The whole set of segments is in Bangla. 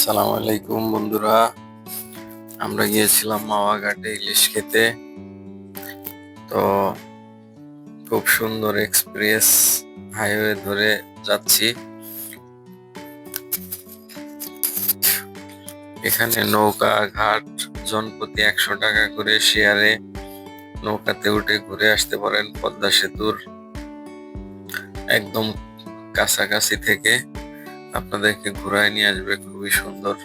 আসসালামু আলাইকুম বন্ধুরা, আমরা গিয়েছিলাম মাওয়া ঘাটে ইলিশ খেতে। তো খুব সুন্দর এক্সপ্রেস হাইওয়ে ধরে যাচ্ছি। এখানে নৌকা ঘাট জনপ্রতি 100 টাকা করে শেয়ারে নৌকাতে উঠে ঘুরে আসতে পারেন। পদ্মা সেতুর একদম কাছাকাছি থেকে আপনাদেরকে ঘুরায় নিয়ে আসবে, খুবই সুন্দর।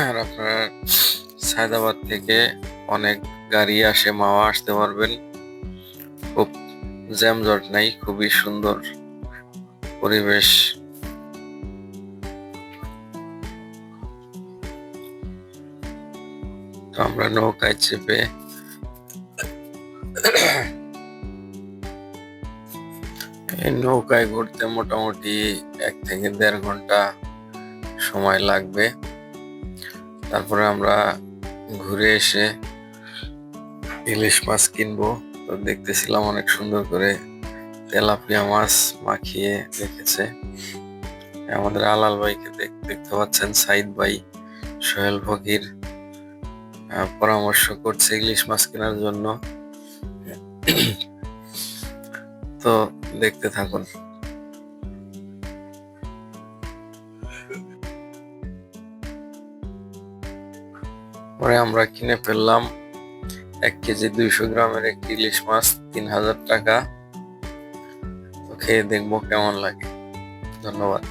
আর আপনারা সায়দাবাদ থেকে অনেক গাড়ি আসে, মাওয়া আসতে পারবেন। খুব জ্যামজট নাই, খুবই সুন্দর পরিবেশ। তো আমরা নৌকায় চেপে এই নৌকায় ঘুরতে মোটামুটি 1 থেকে 1.5 ঘন্টা সময় লাগবে। তারপরে আমরা ঘুরে এসে ইলিশ মাছ কিনবো। তো দেখতেছিলাম অনেক সুন্দর করে তেলাপিয়া মাছ মাখিয়ে রেখেছে। আমাদের আলাল ভাইকে দেখতে পাচ্ছেন, সাইদ ভাই, সোহেল ফকির পরামর্শ করছে ইলিশ মাছ কেনার জন্য। তো দেখতে থাকুন। পরে আমরা কিনে ফেললাম 1 কেজি 200 গ্রামের একটি ইলিশ মাছ, 3000 টাকা। তো খেয়ে দেখবো কেমন লাগে। ধন্যবাদ।